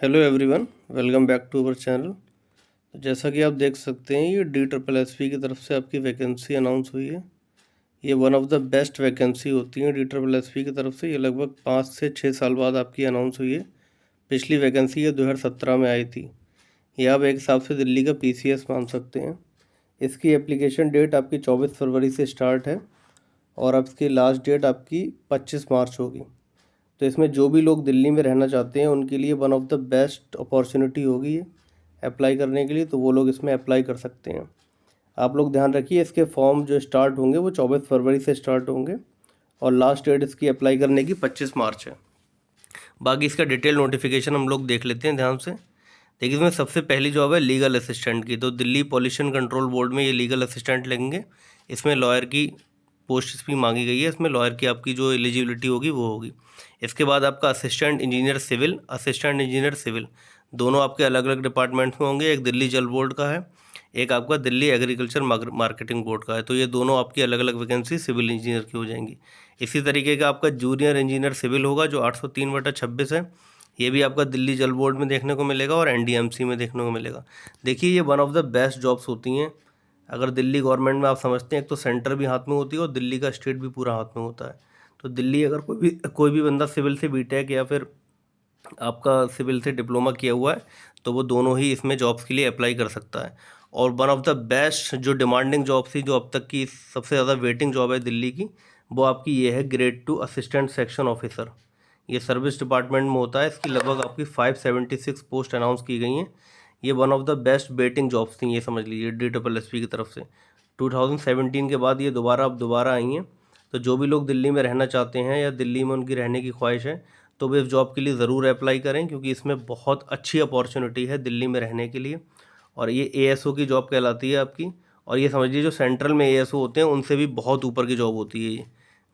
Hello everyone, welcome back to our channel. तो जैसा कि आप देख सकते हैं, ये DSSP की तरफ से आपकी वैकेंसी अनाउंस हुई है। ये one of the best vacancy होती है DSSP की तरफ से। ये लगभग 5 से 6 साल बाद आपकी अनाउंस हुई है। पिछली वैकेंसी ये 2017 में आई थी। ये आप एक हिसाब से दिल्ली का PCS मान सकते हैं। इसकी एप्लीकेशन डेट आपकी 24 फरवरी से स्टार्ट है और अब इसकी लास्ट डेट आपकी 25 मार्च होगी। तो इसमें जो भी लोग दिल्ली में रहना चाहते हैं उनके लिए one of the best opportunity होगी ये अप्लाई करने के लिए। तो वो लोग इसमें अप्लाई कर सकते हैं। आप लोग ध्यान रखिए, इसके फॉर्म जो स्टार्ट होंगे वो 24 फरवरी से स्टार्ट होंगे और लास्ट डेट इसकी अप्लाई करने की 25 मार्च है। बाकी इसका डिटेल नोटिफिकेशन हम लोग देख लेते हैं ध्यान से। देखिए, इसमें सबसे पहली जॉब है लीगल असिस्टेंट की। तो दिल्ली पॉल्यूशन कंट्रोल बोर्ड में ये लीगल असिस्टेंट लगेंगे। इसमें लॉयर की पोस्ट भी मांगी गई है। इसमें लॉयर की आपकी जो एलिजिबिलिटी होगी वो होगी। इसके बाद आपका असिस्टेंट इंजीनियर सिविल दोनों आपके अलग अलग डिपार्टमेंट्स में होंगे। एक दिल्ली जल बोर्ड का है, एक आपका दिल्ली एग्रीकल्चर मार्केटिंग बोर्ड का है। तो ये दोनों आपकी अलग अलग वैकेंसी सिविल इंजीनियर की हो जाएंगी। इसी तरीके का आपका जूनियर इंजीनियर सिविल होगा जो 803/26 है। ये भी आपका दिल्ली जल बोर्ड में देखने को मिलेगा और NDMC में देखने को मिलेगा। देखिए, ये one of the best jobs होती हैं। अगर दिल्ली गवर्नमेंट में आप समझते हैं, एक तो सेंटर भी हाथ में होती है और दिल्ली का स्टेट भी पूरा हाथ में होता है। तो दिल्ली अगर कोई भी बंदा सिविल से BTech या फिर आपका सिविल से डिप्लोमा किया हुआ है तो वो दोनों ही इसमें जॉब्स के लिए अप्लाई कर सकता है। और वन ऑफ द बेस्ट जो डिमांडिंग जॉब थी, जो अब तक की सबसे ज़्यादा वेटिंग जॉब है दिल्ली की, वो आपकी ये है ग्रेड 2 असिस्टेंट सेक्शन ऑफिसर। ये सर्विस डिपार्टमेंट में होता है। इसकी लगभग आपकी 576 पोस्ट अनाउंस की गई हैं। ये one of the best waiting jobs थी, ये समझ लीजिए DSSP की तरफ से। 2017 के बाद ये दोबारा आई हैं। तो जो भी लोग दिल्ली में रहना चाहते हैं या दिल्ली में उनकी रहने की ख्वाहिश है तो वो इस जॉब के लिए ज़रूर अप्लाई करें, क्योंकि इसमें बहुत अच्छी अपॉर्चुनिटी है दिल्ली में रहने के लिए। और ये ASO की जॉब कहलाती है आपकी। और ये समझिए, जो सेंट्रल में ASO होते हैं उनसे भी बहुत ऊपर की जॉब होती है ये।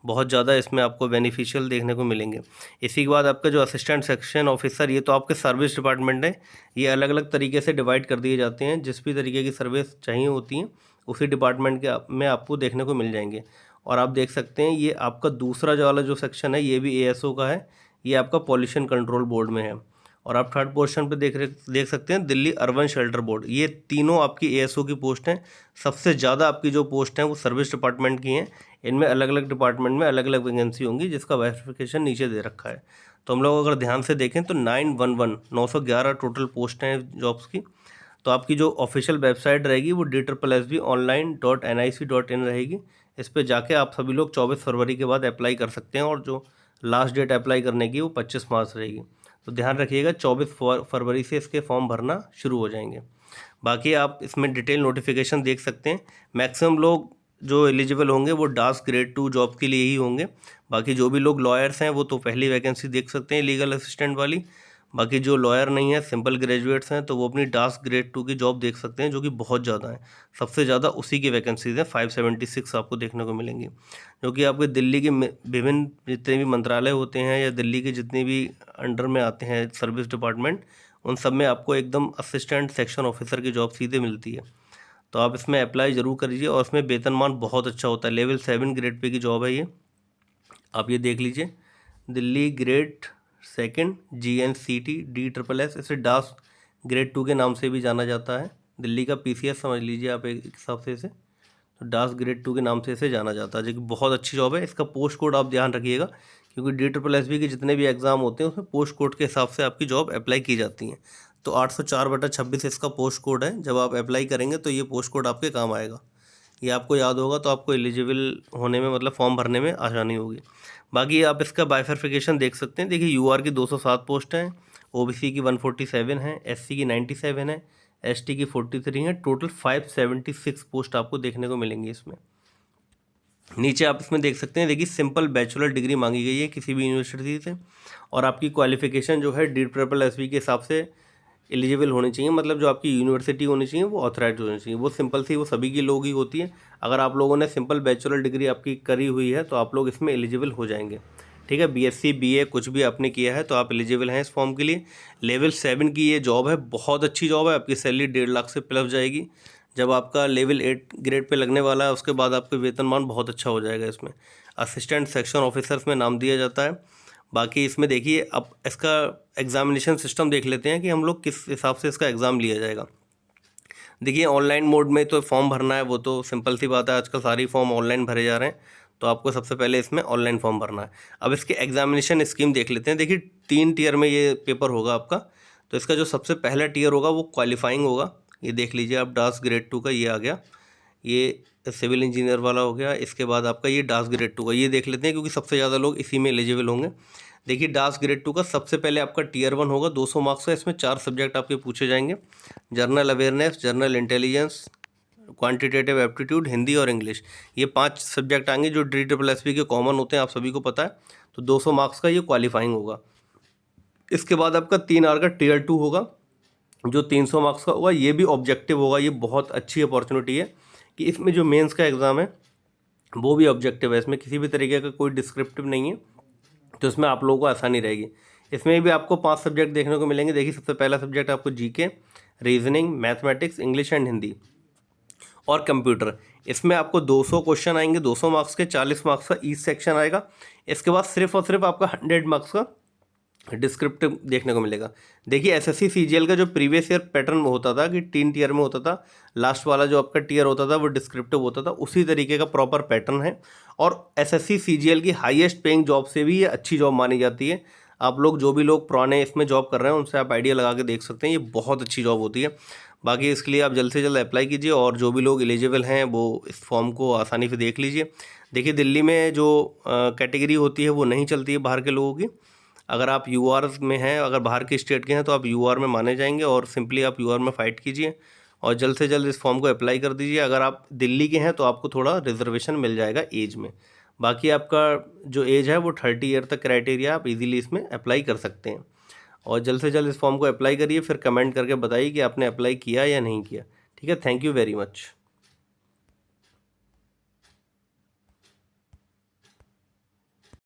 बहुत ज़्यादा इसमें आपको बेनिफिशियल देखने को मिलेंगे। इसी के बाद आपका जो असिस्टेंट सेक्शन ऑफिसर, ये तो आपके सर्विस डिपार्टमेंट है। ये अलग अलग तरीके से डिवाइड कर दिए जाते हैं। जिस भी तरीके की सर्विस चाहिए होती हैं उसी डिपार्टमेंट के में आपको देखने को मिल जाएंगे। और आप देख सकते हैं, ये आपका दूसरा जो वाला जो सेक्शन है ये भी ASO का है। ये आपका पॉल्यूशन कंट्रोल बोर्ड में है। और आप थर्ड पोर्शन पे देख सकते हैं दिल्ली अर्बन शेल्टर बोर्ड। ये तीनों आपकी ASO की पोस्ट हैं। सबसे ज़्यादा आपकी जो पोस्ट हैं वो सर्विस डिपार्टमेंट की हैं। इनमें अलग अलग डिपार्टमेंट में अलग अलग वैकेंसी होंगी, जिसका वेरिफिकेशन नीचे दे रखा है। तो हम लोग अगर ध्यान से देखें तो 911 टोटल पोस्ट हैं जॉब्स की। तो आपकी जो ऑफिशियल वेबसाइट रहेगी वो DSSBonline.nic.in रहेगी। इस पर जाके आप सभी लोग 24 फरवरी के बाद अप्लाई कर सकते हैं और जो लास्ट डेट अप्लाई करने की वो 25 मार्च रहेगी। तो ध्यान रखिएगा, 24 फरवरी से इसके फॉर्म भरना शुरू हो जाएंगे। बाकी आप इसमें डिटेल नोटिफिकेशन देख सकते हैं। मैक्सिमम लोग जो एलिजिबल होंगे वो डास ग्रेड 2 जॉब के लिए ही होंगे। बाकी जो भी लोग लॉयर्स हैं वो तो पहली वैकेंसी देख सकते हैं लीगल असिस्टेंट वाली। बाकी जो लॉयर नहीं है, सिंपल ग्रेजुएट्स हैं, तो वो अपनी डास ग्रेड 2 की जॉब देख सकते हैं, जो कि बहुत ज़्यादा है। सबसे ज़्यादा उसी की वैकेंसीज हैं, 576 आपको देखने को मिलेंगी। जो कि आपके दिल्ली के विभिन्न जितने भी मंत्रालय होते हैं या दिल्ली के जितने भी अंडर में आते हैं सर्विस डिपार्टमेंट, उन सब में आपको एकदम असिस्टेंट सेक्शन ऑफिसर की जॉब सीधे मिलती है। तो आप इसमें अप्लाई ज़रूर करिए और इसमें वेतनमान बहुत अच्छा होता है। लेवल 7 ग्रेड पे की जॉब है ये। आप ये देख लीजिए, दिल्ली ग्रेड 2 GNCT DSSS, इसे डास ग्रेड 2 के नाम से भी जाना जाता है। दिल्ली का PCS समझ लीजिए आप एक हिसाब से इसे। तो डास ग्रेड 2 के नाम से इसे जाना जाता है, जो कि बहुत अच्छी जॉब है। इसका पोस्ट कोड आप ध्यान रखिएगा, क्योंकि DSSB के जितने भी एग्ज़ाम होते हैं उसमें पोस्ट कोड के हिसाब से आपकी जॉब अप्लाई की जाती हैं। तो 804/26 इसका पोस्ट कोड है। जब आप अप्लाई करेंगे तो ये पोस्ट कोड आपके काम आएगा। ये आपको याद होगा तो आपको एलिजिबल होने में, मतलब फॉर्म भरने में आसानी होगी। बाकी आप इसका बाइफर्फिकेशन देख सकते हैं। देखिए, UR की 207 पोस्ट हैं, OBC की 147 है, SC की 97 है, ST की 43 है। टोटल 576 पोस्ट आपको देखने को मिलेंगी इसमें। नीचे आप इसमें देख सकते हैं, देखिए सिंपल बैचलर डिग्री मांगी गई है किसी भी यूनिवर्सिटी से। और आपकी क्वालिफिकेशन जो है DSSB के हिसाब से एलिजिबल होनी चाहिए, मतलब जो आपकी यूनिवर्सिटी होनी चाहिए वो ऑथराइज होनी चाहिए। वो सिंपल सी, वो सभी की लोग ही होती है। अगर आप लोगों ने सिंपल बैचलर डिग्री आपकी करी हुई है तो आप लोग इसमें एलिजिबल हो जाएंगे। ठीक है, BSc BA कुछ भी आपने किया है तो आप एलिजिबल हैं इस फॉर्म के लिए। लेवल 7 की ये जॉब है, बहुत अच्छी जॉब है। आपकी सैलरी 1.5 लाख से प्लस जाएगी। जब आपका लेवल 8 ग्रेड पे लगने वाला है उसके बाद आपका वेतनमान बहुत अच्छा हो जाएगा इसमें। असिस्टेंट सेक्शन ऑफिसर्स में नाम दिया जाता है। बाकी इसमें देखिए, अब इसका एग्ज़ामिनेशन सिस्टम देख लेते हैं कि हम लोग किस हिसाब से इसका एग्ज़ाम लिया जाएगा। देखिए ऑनलाइन मोड में तो फॉर्म भरना है, वो तो सिंपल सी बात है, आजकल सारी फॉर्म ऑनलाइन भरे जा रहे हैं, तो आपको सबसे पहले इसमें ऑनलाइन फॉर्म भरना है। अब इसके एग्जामिनेशन स्कीम देख लेते हैं। देखिए 3 टियर में ये पेपर होगा आपका। तो इसका जो सबसे पहला टियर होगा वो क्वालिफाइंग होगा। ये देख लीजिए आप, डास ग्रेड 2 का ये आ गया, ये सिविल इंजीनियर वाला हो गया। इसके बाद आपका ये डास ग्रेड 2 का ये देख लेते हैं, क्योंकि सबसे ज़्यादा लोग इसी में एलिजिबल होंगे। देखिए डास ग्रेड 2 का सबसे पहले आपका टियर 1 होगा, 200 मार्क्स का। इसमें 4 सब्जेक्ट आपके पूछे जाएंगे, general awareness, general intelligence, quantitative aptitude, Hindi और इंग्लिश। ये 5 सब्जेक्ट आएंगे जो DSSP के कॉमन होते हैं, आप सभी को पता है। तो 200 मार्क्स का ये क्वालिफाइंग होगा। इसके बाद आपका 3 आवर का टियर 2 होगा, जो 300 मार्क्स का होगा। ये भी ऑब्जेक्टिव होगा। ये बहुत अच्छी अपॉर्चुनिटी है कि इसमें जो मेंस का एग्ज़ाम है वो भी ऑब्जेक्टिव है, इसमें किसी भी तरीके का कोई डिस्क्रिप्टिव नहीं है, तो इसमें आप लोगों को आसानी रहेगी। इसमें भी आपको 5 सब्जेक्ट देखने को मिलेंगे। देखिए सबसे पहला सब्जेक्ट आपको GK, reasoning, mathematics, English and Hindi और कंप्यूटर। इसमें आपको 200 क्वेश्चन आएंगे, 200 मार्क्स के, 40 मार्क्स का ईच सेक्शन आएगा। इसके बाद सिर्फ और सिर्फ आपका 100 मार्क्स का डिस्क्रिप्टिव देखने को मिलेगा। देखिए SSC CGL का जो प्रीवियस ईयर पैटर्न होता था कि 3 टियर में होता था, लास्ट वाला जो आपका टियर होता था वो डिस्क्रिप्टिव होता था, उसी तरीके का प्रॉपर पैटर्न है। और SSC CGL की हाईएस्ट पेइंग जॉब से भी ये अच्छी जॉब मानी जाती है। आप लोग जो भी लोग पुराने इसमें जॉब कर रहे हैं उनसे आप आइडिया लगा के देख सकते हैं, ये बहुत अच्छी जॉब होती है। बाकी इसके लिए आप जल्द से जल्द अप्लाई कीजिए, और जो भी लोग एलिजिबल हैं वो इस फॉर्म को आसानी से देख लीजिए। देखिए दिल्ली में जो कैटेगरी होती है वो नहीं चलती है बाहर के लोगों की। अगर आप UR में हैं, अगर बाहर के स्टेट के हैं, तो आप UR में माने जाएंगे, और सिंपली आप UR में फ़ाइट कीजिए और जल्द से जल्द इस फॉर्म को अप्लाई कर दीजिए। अगर आप दिल्ली के हैं तो आपको थोड़ा रिजर्वेशन मिल जाएगा एज में। बाकी आपका जो एज है वो 30 ईयर तक क्राइटेरिया, आप इजीली इसमें अप्लाई कर सकते हैं। और जल्द से जल्द इस फॉर्म को अप्लाई करिए, फिर कमेंट करके बताइए कि आपने अप्लाई किया या नहीं किया। ठीक है, थैंक यू वेरी मच।